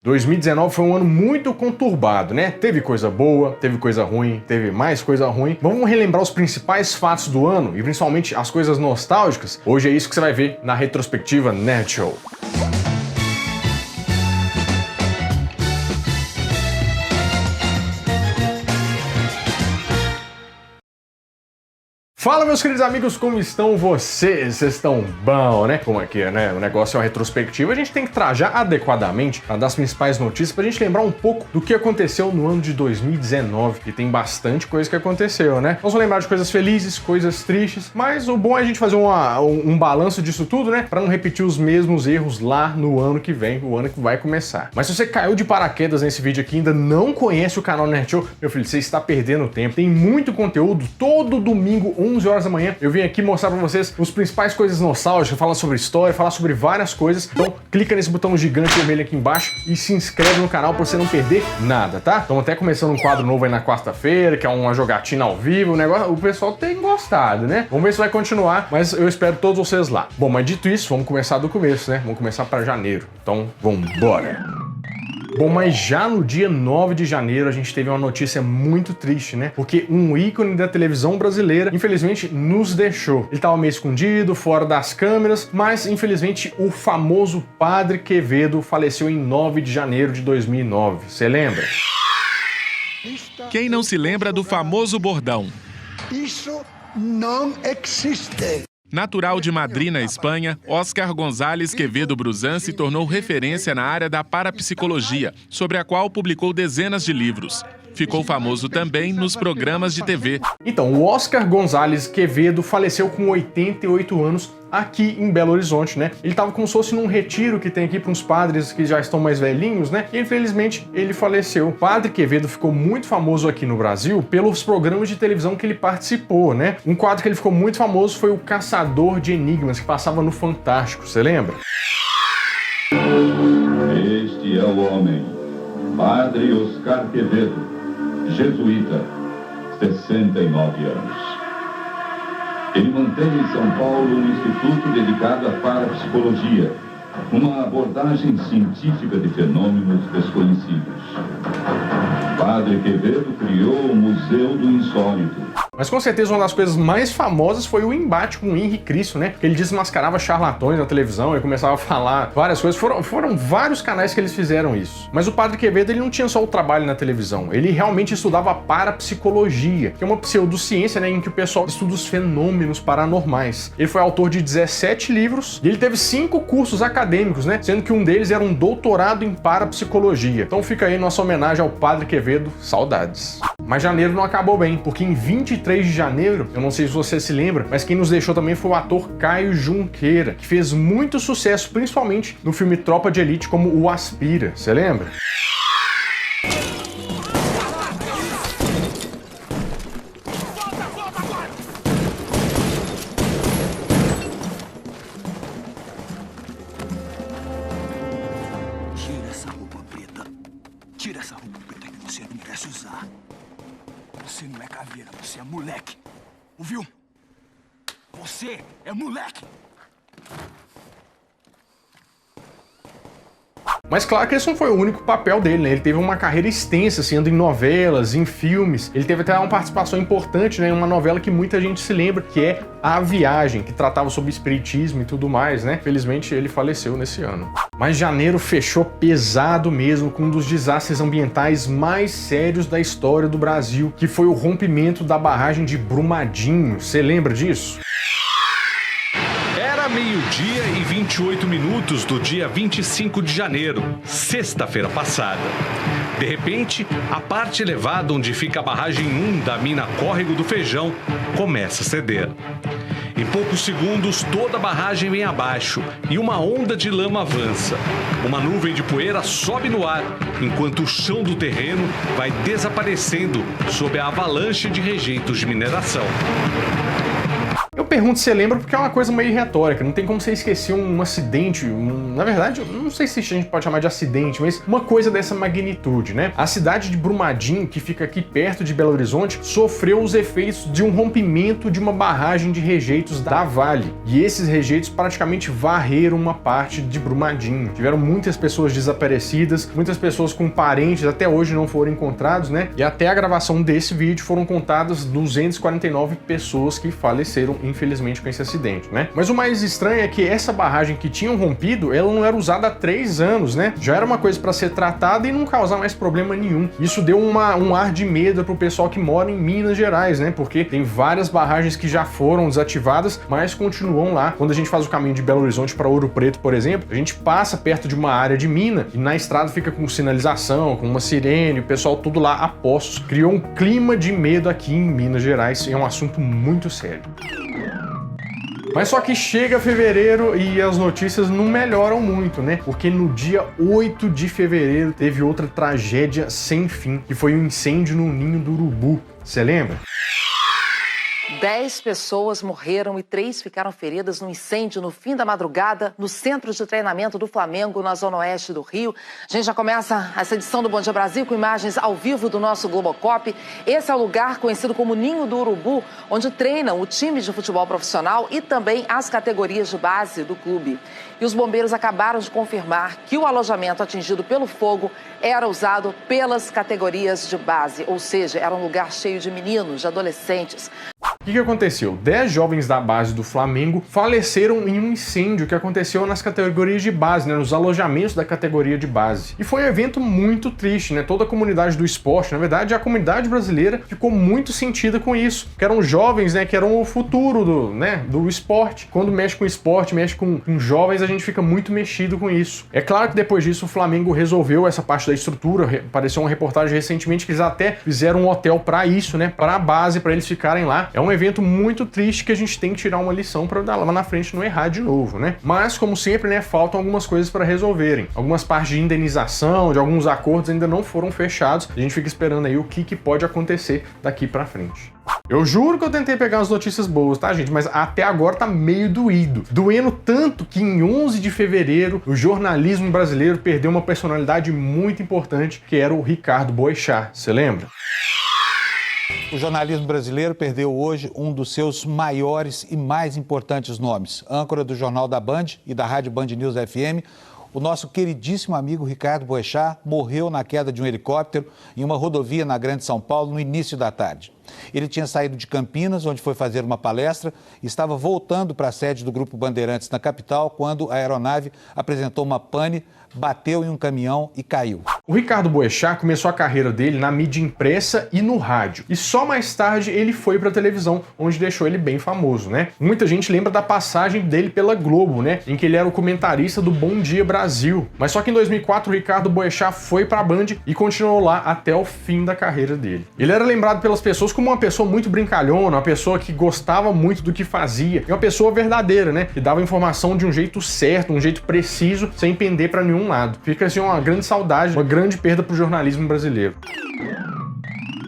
2019 foi um ano muito conturbado, né? Teve coisa boa, teve coisa ruim, teve mais coisa ruim. Vamos relembrar os principais fatos do ano e principalmente as coisas nostálgicas? Hoje é isso que você vai ver na retrospectiva Nerd Show. Fala, meus queridos amigos, como estão vocês? Vocês estão bom, né? Como aqui, né? O negócio é uma retrospectiva, a gente tem que trajar adequadamente para dar as principais notícias pra gente lembrar um pouco do que aconteceu no ano de 2019, que tem bastante coisa que aconteceu, né? Vamos lembrar de coisas felizes, coisas tristes, mas o bom é a gente fazer um balanço disso tudo, né? Pra não repetir os mesmos erros lá no ano que vem, o ano que vai começar. Mas se você caiu de paraquedas nesse vídeo aqui e ainda não conhece o canal Nerd Show, meu filho, você está perdendo tempo. Tem muito conteúdo, todo domingo, 11 horas da manhã, eu vim aqui mostrar pra vocês os principais coisas nostálgicas, falar sobre história, falar sobre várias coisas. Então clica nesse botão gigante vermelho aqui embaixo e se inscreve no canal pra você não perder nada, tá? Estamos até começando um quadro novo aí na quarta-feira, que é uma jogatina ao vivo, o pessoal tem gostado, né? Vamos ver se vai continuar, mas eu espero todos vocês lá. Bom, mas dito isso, vamos começar do começo, né? Vamos começar pra janeiro. Então, vambora! Bom, mas já no dia 9 de janeiro a gente teve uma notícia muito triste, né? Porque um ícone da televisão brasileira, infelizmente, nos deixou. Ele estava meio escondido, fora das câmeras, mas infelizmente o famoso Padre Quevedo faleceu em 9 de janeiro de 2009. Você lembra? Quem não se lembra do famoso bordão? Isso não existe. Natural de Madrid, na Espanha, Óscar González Quevedo Bruzan se tornou referência na área da parapsicologia, sobre a qual publicou dezenas de livros. Ficou famoso também nos programas de TV. Então, o Óscar González Quevedo faleceu com 88 anos aqui em Belo Horizonte, né? Ele tava como se fosse num retiro que tem aqui para uns padres que já estão mais velhinhos, né? E infelizmente ele faleceu. O Padre Quevedo ficou muito famoso aqui no Brasil pelos programas de televisão que ele participou, né? Um quadro que ele ficou muito famoso foi o Caçador de Enigmas, que passava no Fantástico, você lembra? Este é o homem, Padre Oscar Quevedo, jesuíta, 69 anos. Ele mantém em São Paulo um instituto dedicado à parapsicologia, uma abordagem científica de fenômenos desconhecidos. Padre Quevedo criou o Museu do Insólito. Mas com certeza uma das coisas mais famosas foi o embate com o Henrique Cristo, né? Que ele desmascarava charlatões na televisão e começava a falar várias coisas. Foram vários canais que eles fizeram isso. Mas o Padre Quevedo, ele não tinha só o trabalho na televisão. Ele realmente estudava a parapsicologia, que é uma pseudociência, né? Em que o pessoal estuda os fenômenos paranormais. Ele foi autor de 17 livros e ele teve 5 cursos acadêmicos, né? Sendo que um deles era um doutorado em parapsicologia. Então fica aí nossa homenagem ao Padre Quevedo. Saudades. Mas janeiro não acabou bem, porque em 23 de janeiro, eu não sei se você se lembra, mas quem nos deixou também foi o ator Caio Junqueira, que fez muito sucesso, principalmente no filme Tropa de Elite, como o Aspira. Você lembra? Tira essa roupa preta. Tira essa roupa preta que você não merece usar. Você não é caveira, você é moleque. Ouviu? Você é moleque. Mas claro que esse não foi o único papel dele, né? Ele teve uma carreira extensa, assim, em novelas, em filmes. Ele teve até uma participação importante, né? Em uma novela que muita gente se lembra, que é A Viagem, que tratava sobre espiritismo e tudo mais, né? Felizmente ele faleceu nesse ano. Mas janeiro fechou pesado mesmo, com um dos desastres ambientais mais sérios da história do Brasil, que foi o rompimento da barragem de Brumadinho. Você lembra disso? Era meio-dia e 28 minutos do dia 25 de janeiro, sexta-feira passada. De repente, a parte elevada onde fica a barragem 1 da mina Córrego do Feijão começa a ceder. Em poucos segundos, toda a barragem vem abaixo e uma onda de lama avança. Uma nuvem de poeira sobe no ar, enquanto o chão do terreno vai desaparecendo sob a avalanche de rejeitos de mineração. Eu pergunto se você lembra porque é uma coisa meio retórica, não tem como você esquecer um acidente, na verdade, eu não sei se a gente pode chamar de acidente, mas uma coisa dessa magnitude, né? A cidade de Brumadinho, que fica aqui perto de Belo Horizonte, sofreu os efeitos de um rompimento de uma barragem de rejeitos da Vale. E esses rejeitos praticamente varreram uma parte de Brumadinho. Tiveram muitas pessoas desaparecidas, muitas pessoas com parentes até hoje não foram encontrados, né? E até a gravação desse vídeo foram contadas 249 pessoas que faleceram, infelizmente, com esse acidente, né? Mas o mais estranho é que essa barragem que tinham rompido, ela não era usada há 3 anos, né? Já era uma coisa para ser tratada e não causar mais problema nenhum. Isso deu um ar de medo pro pessoal que mora em Minas Gerais, né? Porque tem várias barragens que já foram desativadas, mas continuam lá. Quando a gente faz o caminho de Belo Horizonte para Ouro Preto, por exemplo, a gente passa perto de uma área de mina e na estrada fica com sinalização, com uma sirene, o pessoal tudo lá a postos. Criou um clima de medo aqui em Minas Gerais e é um assunto muito sério. Mas só que chega fevereiro e as notícias não melhoram muito, né? Porque no dia 8 de fevereiro teve outra tragédia sem fim, que foi um incêndio no Ninho do Urubu. Você lembra? 10 pessoas morreram e 3 ficaram feridas no incêndio no fim da madrugada no centro de treinamento do Flamengo, na zona oeste do Rio. A gente já começa essa edição do Bom Dia Brasil com imagens ao vivo do nosso Globocop. Esse é o lugar conhecido como Ninho do Urubu, onde treinam o time de futebol profissional e também as categorias de base do clube. E os bombeiros acabaram de confirmar que o alojamento atingido pelo fogo era usado pelas categorias de base, ou seja, era um lugar cheio de meninos, de adolescentes. O que aconteceu? 10 jovens da base do Flamengo faleceram em um incêndio que aconteceu nas categorias de base, né, nos alojamentos da categoria de base. E foi um evento muito triste, né? Toda a comunidade do esporte, na verdade, a comunidade brasileira ficou muito sentida com isso, que eram jovens, né, que eram o futuro do esporte. Quando mexe com esporte, mexe com jovens, a gente fica muito mexido com isso. É claro que depois disso o Flamengo resolveu essa parte da estrutura, apareceu uma reportagem recentemente que eles até fizeram um hotel para isso, né, para a base, para eles ficarem lá. É um evento muito triste que a gente tem que tirar uma lição para lá na frente não errar de novo, né? Mas, como sempre, né, faltam algumas coisas para resolverem. Algumas partes de indenização, de alguns acordos ainda não foram fechados. A gente fica esperando aí o que pode acontecer daqui para frente. Eu juro que eu tentei pegar as notícias boas, tá, gente? Mas até agora tá meio doído. Doendo tanto que em 11 de fevereiro o jornalismo brasileiro perdeu uma personalidade muito importante, que era o Ricardo Boechat. Você lembra? O jornalismo brasileiro perdeu hoje um dos seus maiores e mais importantes nomes. Âncora do Jornal da Band e da Rádio Band News FM, o nosso queridíssimo amigo Ricardo Boechat morreu na queda de um helicóptero em uma rodovia na Grande São Paulo no início da tarde. Ele tinha saído de Campinas, onde foi fazer uma palestra, e estava voltando para a sede do Grupo Bandeirantes na capital quando a aeronave apresentou uma pane, bateu em um caminhão e caiu. O Ricardo Boechat começou a carreira dele na mídia impressa e no rádio. E só mais tarde ele foi para a televisão, onde deixou ele bem famoso, né? Muita gente lembra da passagem dele pela Globo, né? Em que ele era o comentarista do Bom Dia Brasil. Mas só que em 2004 o Ricardo Boechat foi para a Band e continuou lá até o fim da carreira dele. Ele era lembrado pelas pessoas como uma pessoa muito brincalhona, uma pessoa que gostava muito do que fazia, e uma pessoa verdadeira, né? Que dava informação de um jeito certo, um jeito preciso, sem pender para nenhum lado. Fica assim uma grande saudade, uma grande perda pro jornalismo brasileiro.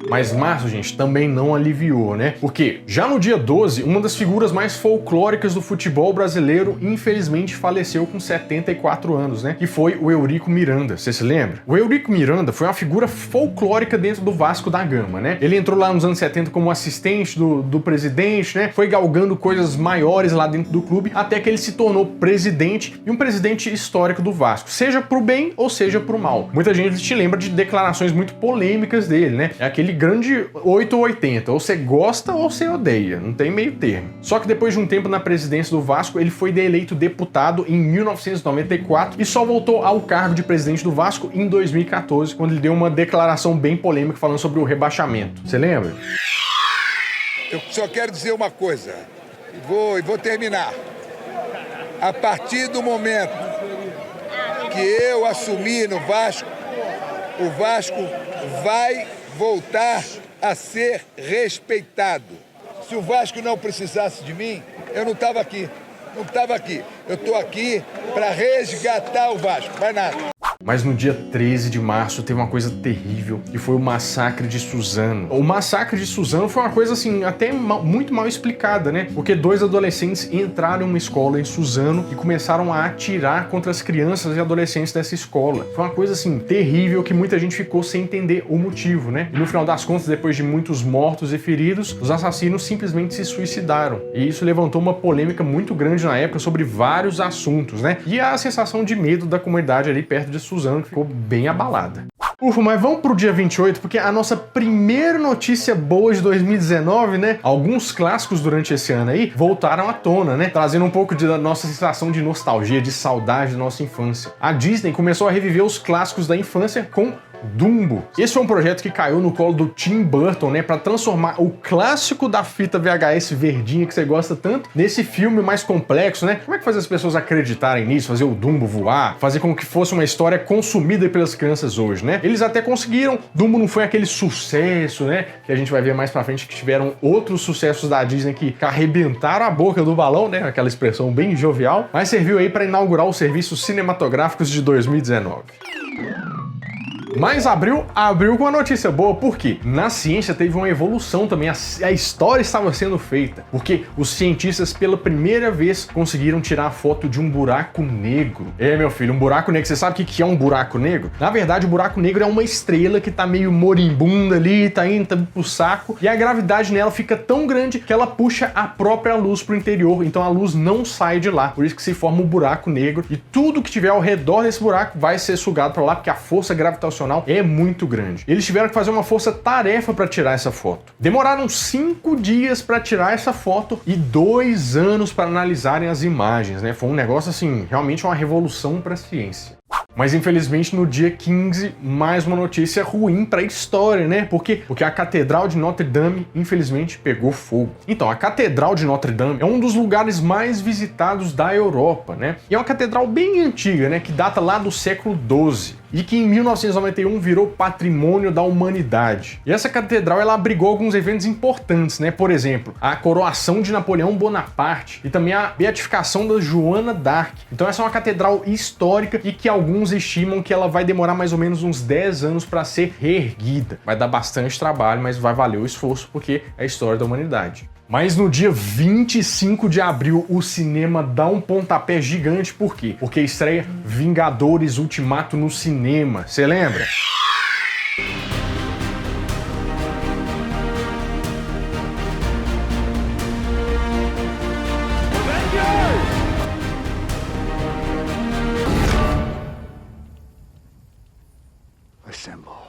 Mas março, gente, também não aliviou, né? Porque já no dia 12, uma das figuras mais folclóricas do futebol brasileiro, infelizmente, faleceu com 74 anos, né? Que foi o Eurico Miranda. Você se lembra? O Eurico Miranda foi uma figura folclórica dentro do Vasco da Gama, né? Ele entrou lá nos anos 70 como assistente do presidente, né? Foi galgando coisas maiores lá dentro do clube, até que ele se tornou presidente, e um presidente histórico do Vasco, seja pro bem ou seja pro mal. Muita gente te lembra de declarações muito polêmicas dele, né? É aquele grande 8 ou 80, ou você gosta ou você odeia, não tem meio termo. Só que depois de um tempo na presidência do Vasco, ele foi eleito deputado em 1994 e só voltou ao cargo de presidente do Vasco em 2014, quando ele deu uma declaração bem polêmica falando sobre o rebaixamento. Você lembra? Eu só quero dizer uma coisa, e vou terminar. A partir do momento que eu assumi no Vasco, o Vasco vai voltar a ser respeitado. Se o Vasco não precisasse de mim, eu não estava aqui. Não estava aqui. Eu estou aqui para resgatar o Vasco, mais nada. Mas no dia 13 de março teve uma coisa terrível, que foi o massacre de Suzano. O massacre de Suzano foi uma coisa assim, até muito mal explicada, né? Porque 2 adolescentes entraram em uma escola em Suzano e começaram a atirar contra as crianças e adolescentes dessa escola. Foi uma coisa assim, terrível, que muita gente ficou sem entender o motivo, né? E no final das contas, depois de muitos mortos e feridos, os assassinos simplesmente se suicidaram. E isso levantou uma polêmica muito grande na época sobre vários assuntos, né? E a sensação de medo da comunidade ali perto de Suzano ficou bem abalada. Ufa, mas vamos pro dia 28, porque a nossa primeira notícia boa de 2019, né? Alguns clássicos durante esse ano aí voltaram à tona, né? Trazendo um pouco da nossa sensação de nostalgia, de saudade da nossa infância. A Disney começou a reviver os clássicos da infância com Dumbo. Esse foi um projeto que caiu no colo do Tim Burton, né, para transformar o clássico da fita VHS verdinha que você gosta tanto nesse filme mais complexo, né? Como é que fazer as pessoas acreditarem nisso, fazer o Dumbo voar, fazer com que fosse uma história consumida pelas crianças hoje, né? Eles até conseguiram. Dumbo não foi aquele sucesso, né, que a gente vai ver mais pra frente, que tiveram outros sucessos da Disney que arrebentaram a boca do balão, né, aquela expressão bem jovial, mas serviu aí para inaugurar os serviços cinematográficos de 2019. Mas abriu com uma notícia boa, porque na ciência teve uma evolução também, a história estava sendo feita, porque os cientistas pela primeira vez conseguiram tirar a foto de um buraco negro. Meu filho, um buraco negro, você sabe o que é um buraco negro? Na verdade, o buraco negro é uma estrela que tá meio moribunda ali, tá indo pro saco, e a gravidade nela fica tão grande que ela puxa a própria luz pro interior, então a luz não sai de lá, por isso que se forma um buraco negro, e tudo que tiver ao redor desse buraco vai ser sugado para lá, porque a força gravitacional é muito grande. Eles tiveram que fazer uma força-tarefa para tirar essa foto. Demoraram 5 dias para tirar essa foto e 2 anos para analisarem as imagens, né? Foi um negócio assim, realmente uma revolução para a ciência. Mas infelizmente no dia 15, mais uma notícia ruim para a história, né? Por quê? Porque a Catedral de Notre Dame, infelizmente, pegou fogo. Então, a Catedral de Notre Dame é um dos lugares mais visitados da Europa, né? E é uma catedral bem antiga, né? Que data lá do século XII. E que em 1991 virou patrimônio da humanidade. E essa catedral, ela abrigou alguns eventos importantes, né? Por exemplo, a coroação de Napoleão Bonaparte e também a beatificação da Joana d'Arc. Então essa é uma catedral histórica e que alguns estimam que ela vai demorar mais ou menos uns 10 anos para ser reerguida. Vai dar bastante trabalho, mas vai valer o esforço porque é a história da humanidade. Mas no dia 25 de abril, o cinema dá um pontapé gigante. Por quê? Porque estreia Vingadores Ultimato no cinema. Você lembra? Assemble.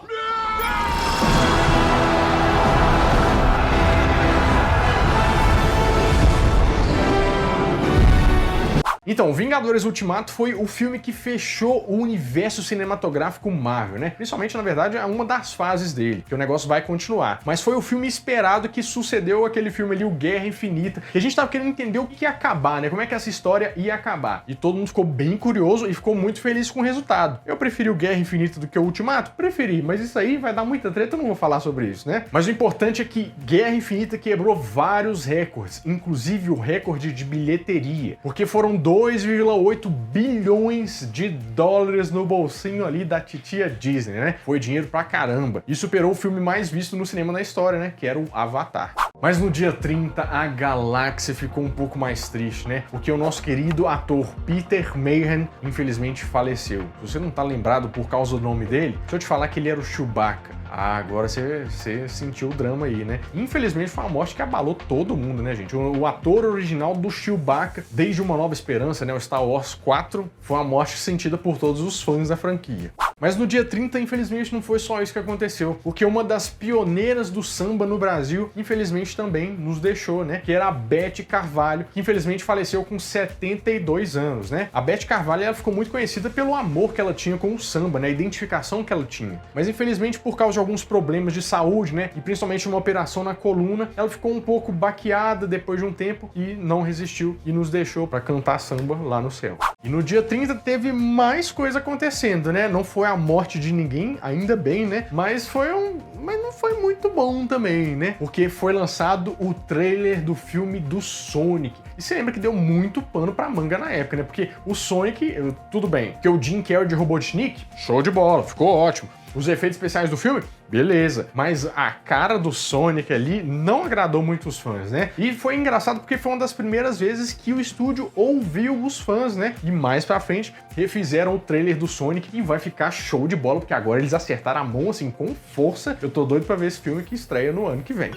Então, Vingadores Ultimato foi o filme que fechou o universo cinematográfico Marvel, né? Principalmente, na verdade, é uma das fases dele, que o negócio vai continuar. Mas foi o filme esperado que sucedeu aquele filme ali, o Guerra Infinita, que a gente tava querendo entender o que ia acabar, né? Como é que essa história ia acabar. E todo mundo ficou bem curioso e ficou muito feliz com o resultado. Eu preferi o Guerra Infinita do que o Ultimato? Preferi, mas isso aí vai dar muita treta, eu não vou falar sobre isso, né? Mas o importante é que Guerra Infinita quebrou vários recordes, inclusive o recorde de bilheteria, porque foram 2,8 bilhões de dólares no bolsinho ali da titia Disney, né? Foi dinheiro pra caramba. E superou o filme mais visto no cinema na história, né? Que era o Avatar. Mas no dia 30, a galáxia ficou um pouco mais triste, né? Porque o nosso querido ator Peter Mayhew, infelizmente, faleceu. Se você não tá lembrado por causa do nome dele, deixa eu te falar que ele era o Chewbacca. Ah, agora você sentiu o drama aí, né? Infelizmente foi uma morte que abalou todo mundo, né, gente? O ator original do Chewbacca, desde Uma Nova Esperança, né, o Star Wars 4, foi uma morte sentida por todos os fãs da franquia. Mas no dia 30, infelizmente, não foi só isso que aconteceu, porque uma das pioneiras do samba no Brasil, infelizmente, também nos deixou, né? Que era a Beth Carvalho, que infelizmente faleceu com 72 anos, né? A Beth Carvalho, ela ficou muito conhecida pelo amor que ela tinha com o samba, né? A identificação que ela tinha. Mas infelizmente, por causa de alguns problemas de saúde, né? E principalmente uma operação na coluna, ela ficou um pouco baqueada depois de um tempo e não resistiu e nos deixou para cantar samba lá no céu. E no dia 30 teve mais coisa acontecendo, né? Não foi a morte de ninguém, ainda bem, né? Mas não foi muito bom também, né? Porque foi lançado o trailer do filme do Sonic. E você lembra que deu muito pano pra manga na época, né? Porque o Sonic, tudo bem, que o Jim Carrey de Robotnik, show de bola, ficou ótimo. Os efeitos especiais do filme, beleza. Mas a cara do Sonic ali não agradou muito os fãs, né? E foi engraçado porque foi uma das primeiras vezes que o estúdio ouviu os fãs, né? E mais pra frente, refizeram o trailer do Sonic e vai ficar show de bola, porque agora eles acertaram a mão, assim, com força. Eu tô doido pra ver esse filme que estreia no ano que vem.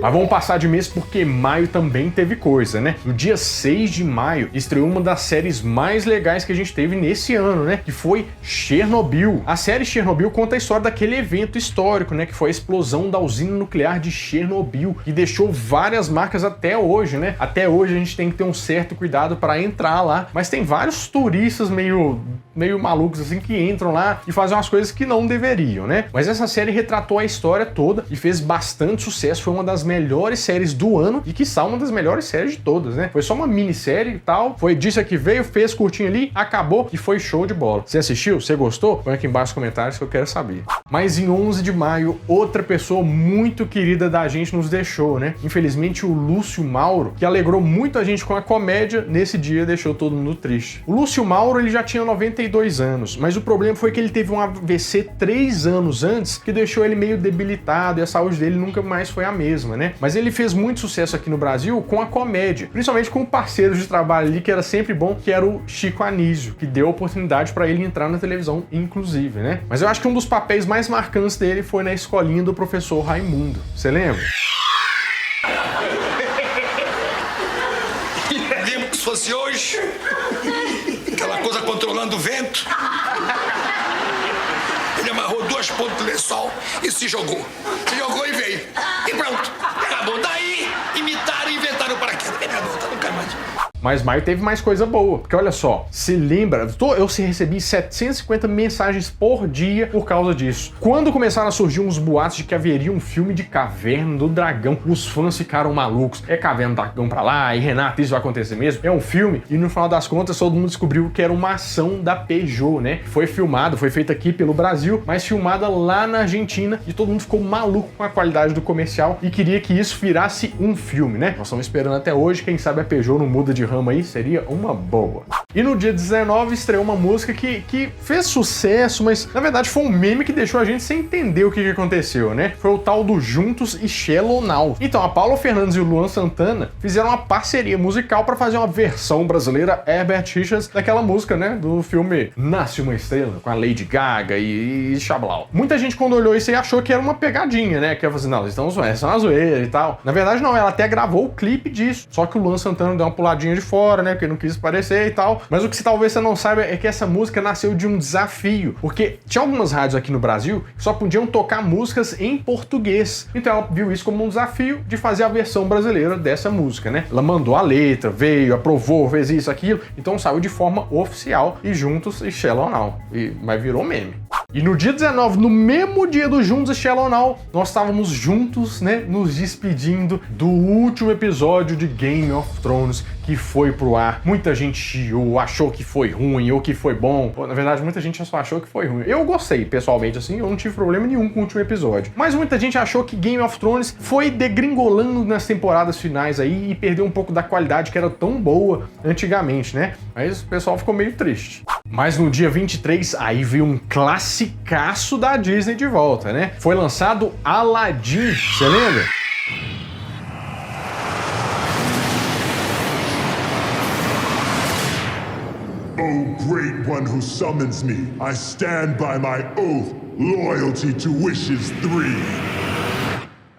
Mas vamos passar de mês porque maio também teve coisa, né? No dia 6 de maio, estreou uma das séries mais legais que a gente teve nesse ano, né? Que foi Chernobyl. A série Chernobyl conta a história daquele evento histórico, né? Que foi a explosão da usina nuclear de Chernobyl, que deixou várias marcas até hoje, né? Até hoje a gente tem que ter um certo cuidado para entrar lá, mas tem vários turistas meio malucos assim que entram lá e fazem umas coisas que não deveriam, né? Mas essa série retratou a história toda e fez bastante sucesso, foi uma das melhores séries do ano e quiçá uma das melhores séries de todas, né? Foi só uma minissérie e tal, foi disso que veio, fez curtinho ali, acabou e foi show de bola. Você assistiu? Você gostou? Põe aqui embaixo nos comentários que eu quero saber. Mas em 11 de maio, outra pessoa muito querida da gente nos deixou, né? Infelizmente o Lúcio Mauro, que alegrou muito a gente com a comédia, nesse dia deixou todo mundo triste. O Lúcio Mauro, ele já tinha 92 anos, mas o problema foi que ele teve um AVC 3 anos antes, que deixou ele meio debilitado e a saúde dele nunca mais foi a mesma, né? Mas ele fez muito sucesso aqui no Brasil com a comédia, principalmente com um parceiro de trabalho ali que era sempre bom, que era o Chico Anísio, que deu a oportunidade para ele entrar na televisão, inclusive, né? Mas eu acho que um dos papéis mais marcantes dele foi na escolinha do professor Raimundo. Você lembra? Lembro que se fosse hoje, aquela coisa controlando o vento. Ele amarrou 2 pontos de lençol e se jogou. Se jogou e veio. E pronto. Acabou. Daí, imitaram e inventaram o paraquedas. Nunca mais. Mas maio teve mais coisa boa, porque olha só, se lembra, eu recebi 750 mensagens por dia por causa disso. Quando começaram a surgir uns boatos de que haveria um filme de Caverna do Dragão, os fãs ficaram malucos. É Caverna do Dragão pra lá, e Renato, isso vai acontecer mesmo? É um filme, e no final das contas todo mundo descobriu que era uma ação da Peugeot, né? Foi filmado, foi feito aqui pelo Brasil, mas filmada lá na Argentina, e todo mundo ficou maluco com a qualidade do comercial e queria que isso virasse um filme, né? Nós estamos esperando até hoje, quem sabe a Peugeot não muda de ramo aí, seria uma boa. E no dia 19 estreou uma música que fez sucesso, mas na verdade foi um meme que deixou a gente sem entender o que aconteceu, né? Foi o tal do Juntos e Shallow Now. Então a Paula Fernandes e o Luan Santana fizeram uma parceria musical para fazer uma versão brasileira Herbert Richards daquela música, né? Do filme Nasce uma Estrela, com a Lady Gaga e Chablau. Muita gente quando olhou isso aí achou que era uma pegadinha, né? Que ia fazer, não, eles estão zoando, é uma zoeira e tal. Na verdade não, ela até gravou o clipe disso, só que o Luan Santana deu uma puladinha de fora, né? Porque não quis aparecer e tal. Mas o que talvez você não saiba é que essa música nasceu de um desafio, porque tinha algumas rádios aqui no Brasil que só podiam tocar músicas em português. Então ela viu isso como um desafio de fazer a versão brasileira dessa música, né? Ela mandou a letra, veio, aprovou, fez isso, aquilo. Então saiu de forma oficial e Juntos e Shallow Now. Mas virou meme. E no dia 19, no mesmo dia do Juntos e Shallow Now, nós estávamos juntos, né, nos despedindo do último episódio de Game of Thrones que foi pro ar. Muita gente chiou, achou que foi ruim ou que foi bom. Na verdade, muita gente só achou que foi ruim. Eu gostei, pessoalmente, assim, eu não tive problema nenhum com o último episódio. Mas muita gente achou que Game of Thrones foi degringolando nas temporadas finais aí e perdeu um pouco da qualidade que era tão boa antigamente, né? Mas o pessoal ficou meio triste. Mas no dia 23, aí veio um classicaço da Disney de volta, né? Foi lançado Aladdin, você lembra? O great one who summons me, I stand by my oath, loyalty to wishes 3.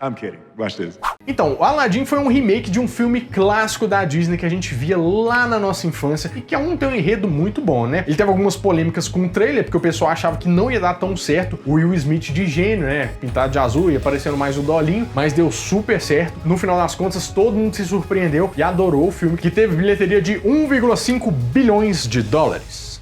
I'm kidding. Watch this. Então, o Aladdin foi um remake de um filme clássico da Disney que a gente via lá na nossa infância e que tem um enredo muito bom, né? Ele teve algumas polêmicas com o trailer, porque o pessoal achava que não ia dar tão certo o Will Smith de gênio, né? Pintado de azul e aparecendo mais o Dolinho, mas deu super certo. No final das contas, todo mundo se surpreendeu e adorou o filme, que teve bilheteria de 1,5 bilhões de dólares.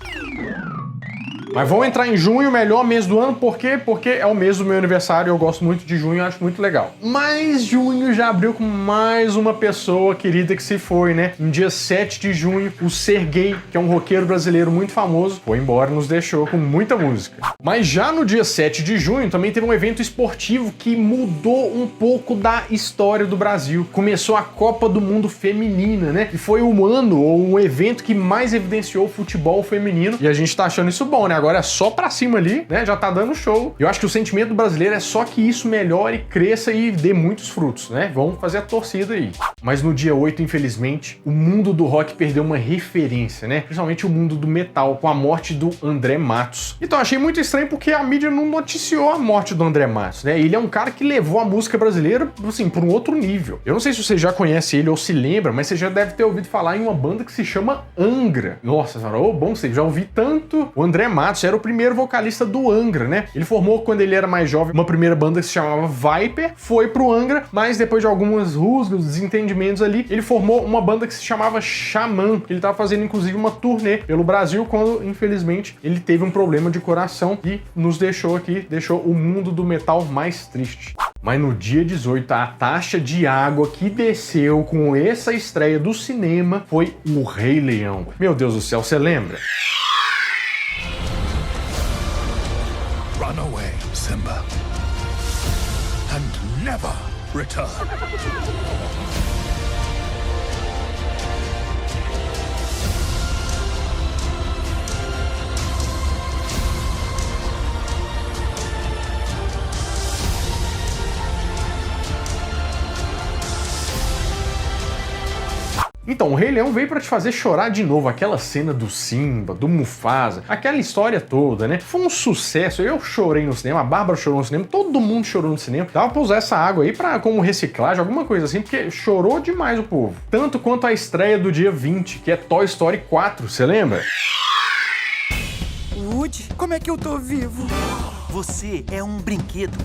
Mas vamos entrar em junho, melhor mês do ano, por quê? Porque é o mês do meu aniversário, eu gosto muito de junho, acho muito legal. Mas junho já abriu com mais uma pessoa querida que se foi, né? No dia 7 de junho, o Serguei, que é um roqueiro brasileiro muito famoso, foi embora e nos deixou com muita música. Mas já no dia 7 de junho também teve um evento esportivo que mudou um pouco da história do Brasil. Começou a Copa do Mundo Feminina, né? E foi um ano ou um evento que mais evidenciou o futebol feminino. E a gente tá achando isso bom, né? Agora é só pra cima ali, né? Já tá dando show. Eu acho que o sentimento do brasileiro é só que isso melhore, cresça e dê muitos frutos, né? Vamos fazer a torcida aí. Mas no dia 8, infelizmente, o mundo do rock perdeu uma referência, né? Principalmente o mundo do metal, com a morte do André Matos. Então achei muito estranho porque a mídia não noticiou a morte do André Matos, né? Ele é um cara que levou a música brasileira, assim, por um outro nível. Eu não sei se você já conhece ele ou se lembra, mas você já deve ter ouvido falar em uma banda que se chama Angra. Nossa senhora, bom, você já ouvi tanto. O André Matos era o primeiro vocalista do Angra, né? Ele formou, quando ele era mais jovem, uma primeira banda que se chamava Viper, foi pro Angra, mas depois de algumas rusgas, desentendimentos ali, ele formou uma banda que se chamava Xamã. Ele tava fazendo, inclusive, uma turnê pelo Brasil quando, infelizmente, ele teve um problema de coração e nos deixou aqui, deixou o mundo do metal mais triste. Mas no dia 18, a taxa de água que desceu com essa estreia do cinema foi o Rei Leão. Meu Deus do céu, você lembra? Run away, Simba. And never return. Então, o Rei Leão veio pra te fazer chorar de novo. Aquela cena do Simba, do Mufasa, aquela história toda, né? Foi um sucesso. Eu chorei no cinema, a Bárbara chorou no cinema, todo mundo chorou no cinema. Dava pra usar essa água aí pra, como reciclagem, alguma coisa assim, porque chorou demais o povo. Tanto quanto a estreia do dia 20, que é Toy Story 4, você lembra? Woody, como é que eu tô vivo? Você é um brinquedo.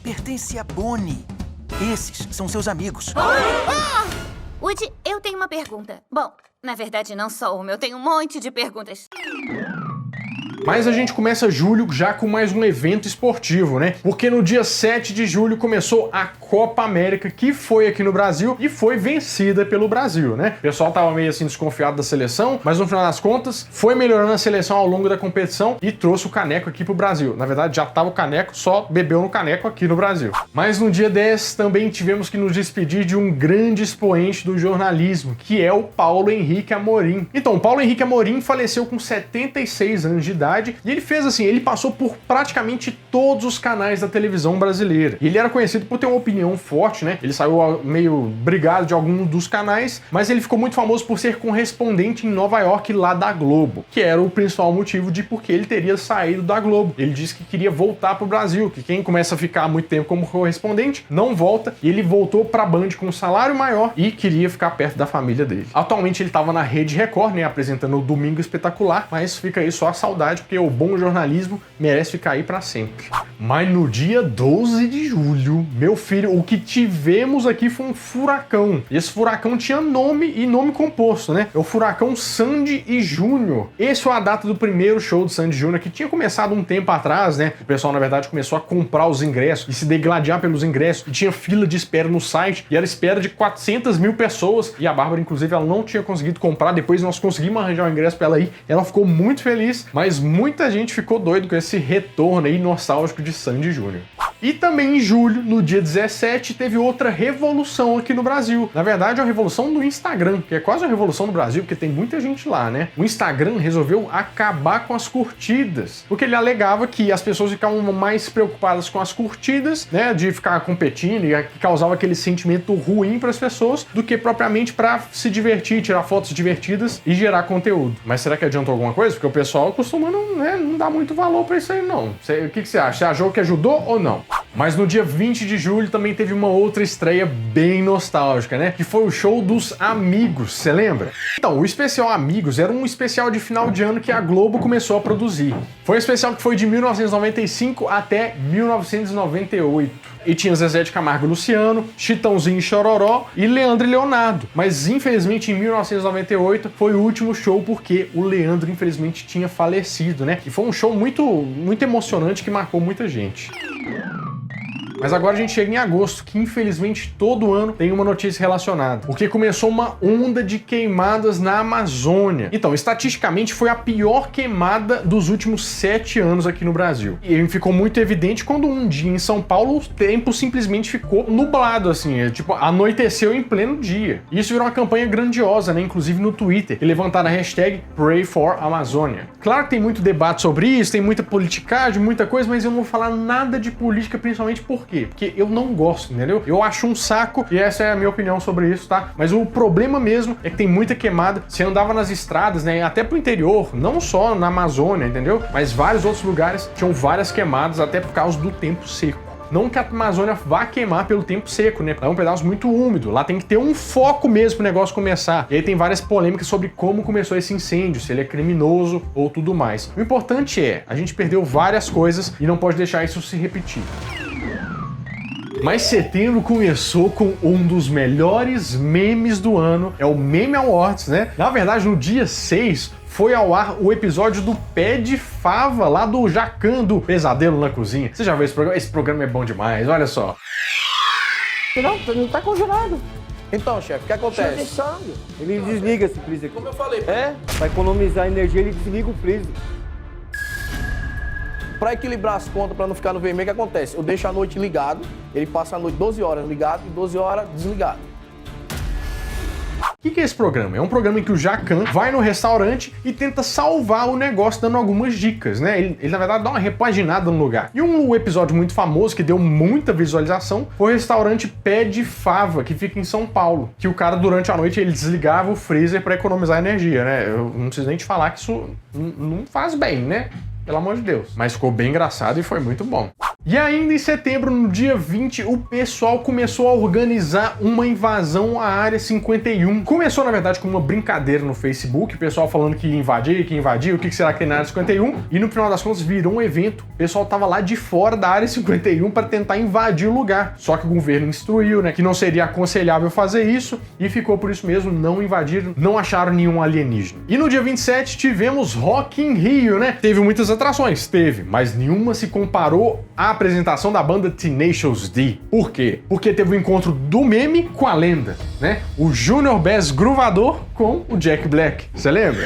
Pertence a Bonnie. Esses são seus amigos. Woody, eu tenho uma pergunta. Bom, na verdade não só uma, eu tenho um monte de perguntas. Mas a gente começa julho já com mais um evento esportivo, né? Porque no dia 7 de julho começou a Copa América, que foi aqui no Brasil e foi vencida pelo Brasil, né? O pessoal tava meio assim desconfiado da seleção, mas no final das contas foi melhorando a seleção ao longo da competição e trouxe o caneco aqui pro Brasil. Na verdade já tava o caneco, só bebeu no caneco aqui no Brasil. Mas no dia 10 também tivemos que nos despedir de um grande expoente do jornalismo, que é o Paulo Henrique Amorim. Então, o Paulo Henrique Amorim faleceu com 76 anos de idade e ele fez assim, ele passou por praticamente todos os canais da televisão brasileira. E ele era conhecido por ter uma opinião forte, né? Ele saiu meio brigado de algum dos canais, mas ele ficou muito famoso por ser correspondente em Nova York lá da Globo, que era o principal motivo de por que ele teria saído da Globo. Ele disse que queria voltar pro Brasil, que quem começa a ficar muito tempo como correspondente não volta, e ele voltou pra Band com um salário maior e queria ficar perto da família dele. Atualmente ele tava na Rede Record, né, apresentando o Domingo Espetacular, mas fica aí só a saudade, porque o bom jornalismo merece ficar aí pra sempre. Mas no dia 12 de julho, meu filho, o que tivemos aqui foi um furacão. E esse furacão tinha nome e nome composto, né? É o furacão Sandy e Júnior. Esse foi a data do primeiro show do Sandy Júnior, que tinha começado um tempo atrás, né? O pessoal, na verdade, começou a comprar os ingressos e se degladiar pelos ingressos. E tinha fila de espera no site, e era espera de 400 mil pessoas. E a Bárbara, inclusive, ela não tinha conseguido comprar. Depois nós conseguimos arranjar o ingresso pra ela ir. Ela ficou muito feliz, mas muita gente ficou doido com esse retorno aí nostálgico de Sandy Júnior. E também em julho, no dia 17, teve outra revolução aqui no Brasil. Na verdade, é uma revolução do Instagram, que é quase uma revolução no Brasil, porque tem muita gente lá, né? O Instagram resolveu acabar com as curtidas, porque ele alegava que as pessoas ficavam mais preocupadas com as curtidas, né, de ficar competindo, e que causava aquele sentimento ruim para as pessoas, do que propriamente para se divertir, tirar fotos divertidas e gerar conteúdo. Mas será que adiantou alguma coisa? Porque o pessoal costuma não dá muito valor para isso aí, não. O que você acha? Você achou que ajudou ou não? Mas no dia 20 de julho também teve uma outra estreia bem nostálgica, né? Que foi o show dos Amigos, você lembra? Então, o especial Amigos era um especial de final de ano que a Globo começou a produzir. Foi um especial que foi de 1995 até 1998. E tinha Zezé de Camargo e Luciano, Chitãozinho e Chororó e Leandro e Leonardo. Mas infelizmente em 1998 foi o último show porque o Leandro infelizmente tinha falecido, né? E foi um show muito emocionante que marcou muita gente. Mas agora a gente chega em agosto, que infelizmente todo ano tem uma notícia relacionada, porque começou uma onda de queimadas na Amazônia. Então, estatisticamente foi a pior queimada dos últimos 7 anos aqui no Brasil. E ficou muito evidente quando um dia em São Paulo o tempo simplesmente ficou nublado, assim, tipo, anoiteceu em pleno dia. E isso virou uma campanha grandiosa, né, inclusive no Twitter, e levantaram a hashtag #PrayForAmazônia. Claro que tem muito debate sobre isso, tem muita politicagem, muita coisa, mas eu não vou falar nada de política, principalmente por quê? Porque eu não gosto, entendeu? Eu acho um saco e essa é a minha opinião sobre isso, tá? Mas o problema mesmo é que tem muita queimada. Você andava nas estradas, né? Até pro interior, não só na Amazônia, entendeu? Mas vários outros lugares tinham várias queimadas até por causa do tempo seco. Não que a Amazônia vá queimar pelo tempo seco, né? É um pedaço muito úmido. Lá tem que ter um foco mesmo pro negócio começar. E aí tem várias polêmicas sobre como começou esse incêndio, se ele é criminoso ou tudo mais. O importante é, a gente perdeu várias coisas e não pode deixar isso se repetir. Mas setembro começou com um dos melhores memes do ano, é o Meme Awards, né? Na verdade, no dia 6, foi ao ar o episódio do Pé de Fava, lá do Jacan, do Pesadelo na Cozinha. Você já viu esse programa? Esse programa é bom demais, olha só. Não tá congelado. Então, chefe, o que acontece? Ele desliga esse freezer aqui. Como eu falei. Pra economizar energia, ele desliga o freezer. Para equilibrar as contas, para não ficar no vermelho, o que acontece? Eu deixo a noite ligado, ele passa a noite 12 horas ligado e 12 horas desligado. O que é esse programa? É um programa em que o Jacan vai no restaurante e tenta salvar o negócio dando algumas dicas, né? Ele na verdade dá uma repaginada no lugar. E um episódio muito famoso que deu muita visualização foi o restaurante Pé de Fava, que fica em São Paulo. Que o cara durante a noite ele desligava o freezer para economizar energia, né? Eu não preciso nem te falar que isso não faz bem, né? Pelo amor de Deus. Mas ficou bem engraçado e foi muito bom. E ainda em setembro, no dia 20, o pessoal começou a organizar uma invasão à Área 51. Começou, na verdade, com uma brincadeira no Facebook, o pessoal falando que ia invadir, o que será que tem na Área 51, e no final das contas virou um evento. O pessoal tava lá de fora da Área 51 para tentar invadir o lugar. Só que o governo instruiu, né, que não seria aconselhável fazer isso, e ficou por isso mesmo, não invadiram, não acharam nenhum alienígena. E no dia 27 tivemos Rock in Rio, né? Teve muitas atrações, mas nenhuma se comparou à apresentação da banda Tenacious D. Por quê? Porque teve o encontro do meme com a lenda, né? O Junior Bass Gruvador com o Jack Black. Você lembra?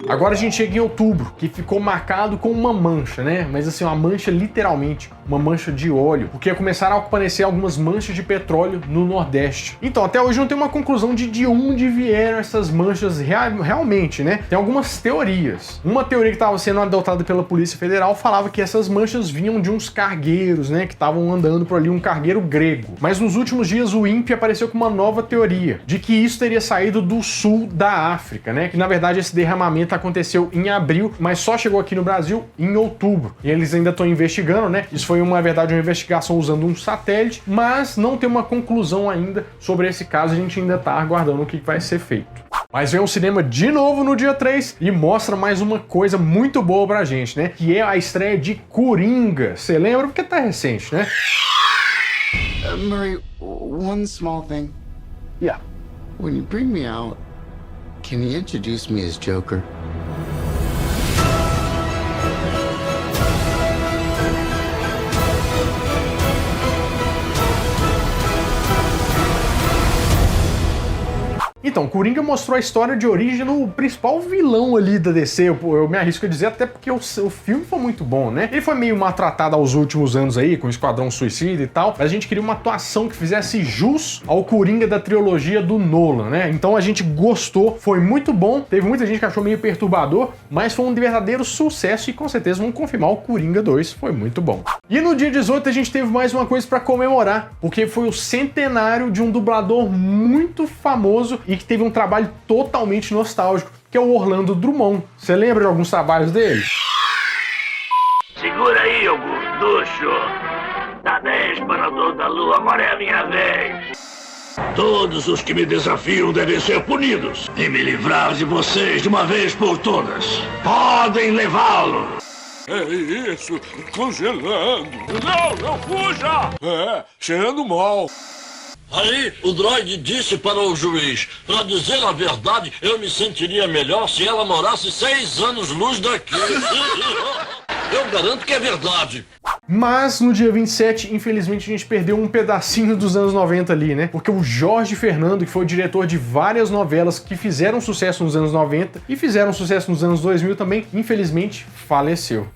Agora a gente chega em outubro, que ficou marcado com uma mancha, né? Mas assim, uma mancha literalmente, uma mancha de óleo, porque começaram a aparecer algumas manchas de petróleo no Nordeste. Então, até hoje não tem uma conclusão de onde vieram essas manchas realmente, né? Tem algumas teorias. Uma teoria que estava sendo adotada pela Polícia Federal falava que essas manchas vinham de uns cargueiros, né? Que estavam andando por ali, um cargueiro grego. Mas nos últimos dias o INPE apareceu com uma nova teoria, de que isso teria saído do sul da África, né? Que na verdade esse derramamento aconteceu em abril, mas só chegou aqui no Brasil em outubro. E eles ainda estão investigando, né? Isso foi, na verdade, uma investigação usando um satélite, mas não tem uma conclusão ainda sobre esse caso. A gente ainda tá aguardando o que vai ser feito. Mas vem o cinema de novo no dia 3 e mostra mais uma coisa muito boa pra gente, né? Que é a estreia de Coringa. Você lembra? Porque tá recente, né? Murray, one small thing. Yeah. When you bring me out, can you introduce me as Joker? Então, Coringa mostrou a história de origem do principal vilão ali da DC, eu me arrisco a dizer, até porque o filme foi muito bom, né? Ele foi meio maltratado aos últimos anos aí, com o Esquadrão Suicida e tal, mas a gente queria uma atuação que fizesse jus ao Coringa da trilogia do Nolan, né? Então a gente gostou, foi muito bom, teve muita gente que achou meio perturbador, mas foi um verdadeiro sucesso e com certeza vamos confirmar, o Coringa 2 foi muito bom. E no dia 18 a gente teve mais uma coisa pra comemorar, porque foi o centenário de um dublador muito famoso e que teve um trabalho totalmente nostálgico, que é o Orlando Drummond. Você lembra de alguns trabalhos dele? Segura aí, ô gorducho. Dá 10 para toda a lua, agora é a minha vez. Todos os que me desafiam devem ser punidos e me livrar de vocês de uma vez por todas. Podem levá-lo. É isso, congelando. Não fuja! É, cheirando mal. Aí, o droide disse para o juiz, para dizer a verdade, eu me sentiria melhor se ela morasse 6 anos-luz daqui. Eu garanto que é verdade. Mas no dia 27, infelizmente, a gente perdeu um pedacinho dos anos 90 ali, né? Porque o Jorge Fernando, que foi o diretor de várias novelas que fizeram sucesso nos anos 90 e fizeram sucesso nos anos 2000 também, infelizmente, faleceu.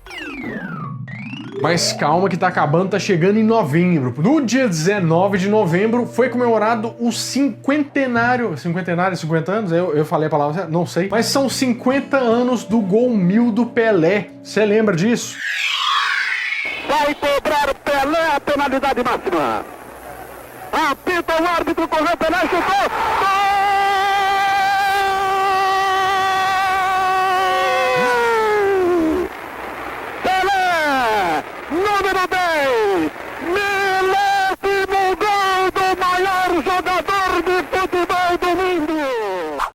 Mas calma que tá acabando, tá chegando em novembro. No dia 19 de novembro foi comemorado o cinquentenário... Cinquentenário, 50 anos? Eu falei a palavra certa? Não sei. Mas são 50 anos do gol 1000 do Pelé. Você lembra disso? Vai cobrar o Pelé a penalidade máxima. Apita o árbitro, correu, Pelé, chutou. Pelé, número 10, milésimo gol do maior jogador de futebol do mundo.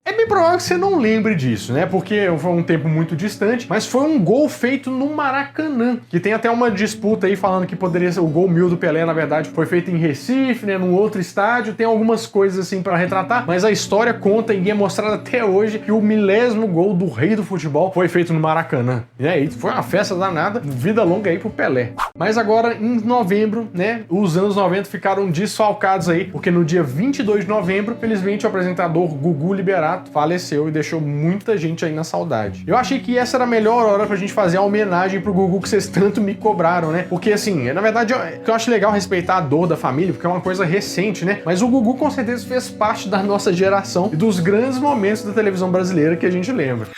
É bem provável que você não lembre disso, né? Porque foi um tempo muito distante, mas foi um gol feito no Maracanã, que tem até uma disputa aí falando que poderia ser o gol 1000 do Pelé, na verdade, foi feito em Recife, né? Num outro estádio, tem algumas coisas assim pra retratar, mas a história conta e é mostrada até hoje que o milésimo gol do rei do futebol foi feito no Maracanã. E aí, foi uma festa danada, vida longa aí pro Pelé. Mas agora, em novembro, né? Os anos 90 ficaram desfalcados aí, porque no dia 22 de novembro, felizmente, o apresentador Gugu Liberato faleceu e deixou muita gente aí na saudade. Eu achei que essa era a melhor hora pra gente fazer a homenagem pro Gugu que vocês tanto me cobraram, né? Porque assim, na verdade, eu acho legal respeitar a dor da família, porque é uma coisa recente, né? Mas o Gugu com certeza fez parte da nossa geração e dos grandes momentos da televisão brasileira que a gente lembra.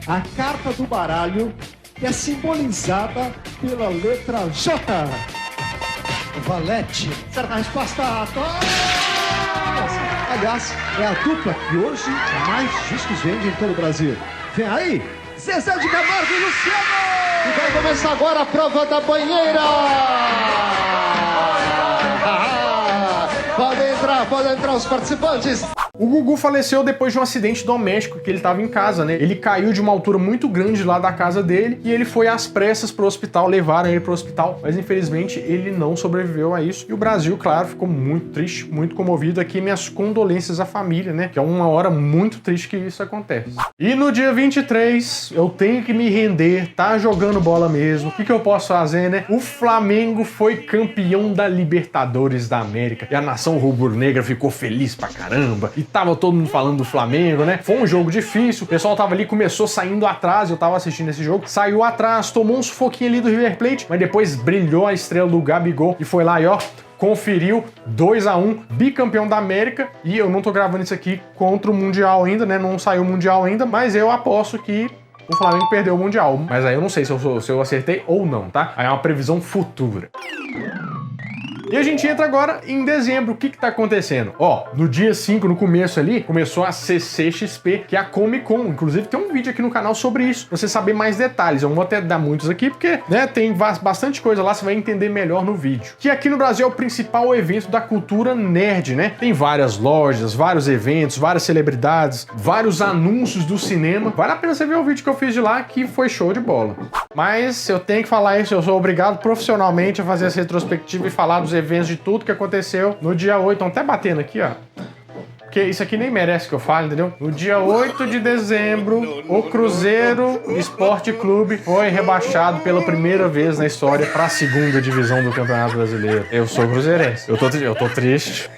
A carta do baralho é simbolizada pela letra J. Valete. Certa resposta. Aliás, é a dupla que hoje mais discos vende em todo o Brasil. Vem aí, Zezé de Camargo e Luciano! E vai começar agora a prova da banheira! Podem entrar os participantes! O Gugu faleceu depois de um acidente doméstico que ele estava em casa, né? Ele caiu de uma altura muito grande lá da casa dele e ele foi às pressas pro hospital, levaram ele pro hospital, mas infelizmente ele não sobreviveu a isso. E o Brasil, claro, ficou muito triste, muito comovido. Aqui minhas condolências à família, né? Que é uma hora muito triste que isso acontece. E no dia 23, eu tenho que me render, tá jogando bola mesmo. O que eu posso fazer, né? O Flamengo foi campeão da Libertadores da América e a nação rubro-negra ficou feliz pra caramba. E tava todo mundo falando do Flamengo, né? Foi um jogo difícil, o pessoal tava ali, começou saindo atrás, eu tava assistindo esse jogo, saiu atrás, tomou um sufoquinho ali do River Plate, mas depois brilhou a estrela do Gabigol e foi lá e ó, conferiu 2-1, bicampeão da América. E eu não tô gravando isso aqui contra o Mundial ainda, né? Não saiu o Mundial ainda, mas eu aposto que o Flamengo perdeu o Mundial. Mas aí eu não sei se eu acertei ou não, tá? Aí é uma previsão futura. E a gente entra agora em dezembro. O que tá acontecendo? Ó, no dia 5, no começo ali, começou a CCXP, que é a Comic Con. Inclusive tem um vídeo aqui no canal sobre isso, pra você saber mais detalhes. Eu não vou até dar muitos aqui, porque, né, tem bastante coisa lá, você vai entender melhor no vídeo. Que aqui no Brasil é o principal evento da cultura nerd, né? Tem várias lojas, vários eventos, várias celebridades, vários anúncios do cinema. Vale a pena você ver o vídeo que eu fiz de lá, que foi show de bola. Mas eu tenho que falar isso, eu sou obrigado profissionalmente a fazer essa retrospectiva e falar dos eventos de tudo que aconteceu no dia 8. Estão até batendo aqui, ó. Porque isso aqui nem merece que eu fale, entendeu? No dia 8 de dezembro, o Cruzeiro Esporte Clube foi rebaixado pela primeira vez na história para a segunda divisão do Campeonato Brasileiro. Eu sou cruzeirense. Eu tô triste.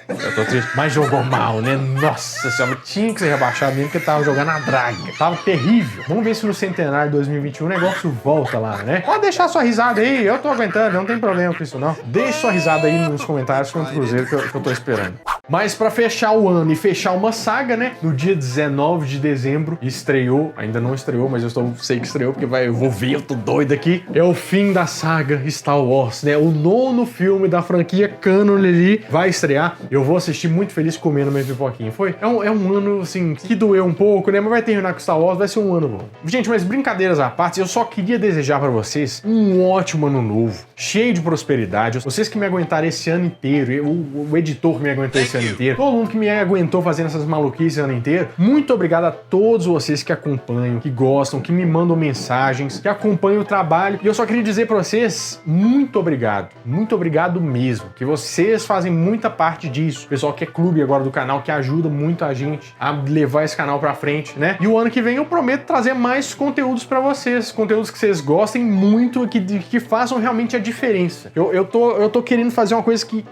Mas jogou mal, né? Nossa senhora, tinha que ser rebaixado mesmo porque tava jogando a draga. Tava terrível. Vamos ver se no Centenário de 2021 o negócio volta lá, né? Pode deixar sua risada aí, eu tô aguentando, não tem problema com isso não. Deixe sua risada aí nos comentários contra o Cruzeiro que eu tô esperando. Mas pra fechar o ano e fechar uma saga, né? No dia 19 de dezembro estreou, ainda não estreou, mas sei que estreou porque eu vou ver, eu tô doido aqui. É o fim da saga Star Wars, né? O 9º filme da franquia canon ali vai estrear. Eu vou assistir muito feliz comendo minha pipoquinha. É um ano, assim, que doeu um pouco, né? Mas vai terminar com Star Wars, vai ser um ano bom. Gente, mas brincadeiras à parte, eu só queria desejar pra vocês um ótimo ano novo, cheio de prosperidade. Vocês que me aguentaram esse ano inteiro, o editor que me aguentou esse ano inteiro, todo mundo que me aguentou fazendo essas maluquices o ano inteiro, muito obrigado a todos vocês que acompanham, que gostam, que me mandam mensagens, que acompanham o trabalho. E eu só queria dizer pra vocês, muito obrigado mesmo, que vocês fazem muita parte disso. O pessoal que é clube agora do canal, que ajuda muito a gente a levar esse canal pra frente, né? E o ano que vem eu prometo trazer mais conteúdos pra vocês, conteúdos que vocês gostem muito, que façam realmente a diferença. Eu tô querendo fazer uma coisa que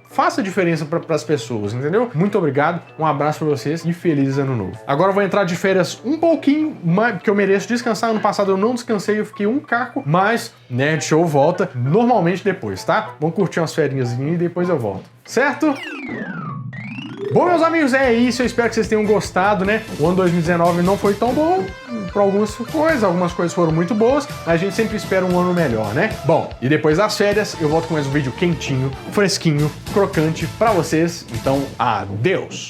faça diferença pras pessoas, entendeu? Muito obrigado, um abraço pra vocês e feliz ano novo. Agora eu vou entrar de férias um pouquinho mais, porque eu mereço descansar. Ano passado eu não descansei, eu fiquei um caco, mas Nerd Show volta normalmente depois, tá? Vamos curtir umas ferinhas e depois eu volto, certo? Bom, meus amigos, é isso. Eu espero que vocês tenham gostado, né? O ano 2019 não foi tão bom para algumas coisas foram muito boas, mas a gente sempre espera um ano melhor, né? Bom, e depois das férias eu volto com mais um vídeo quentinho, fresquinho, crocante para vocês. Então, adeus!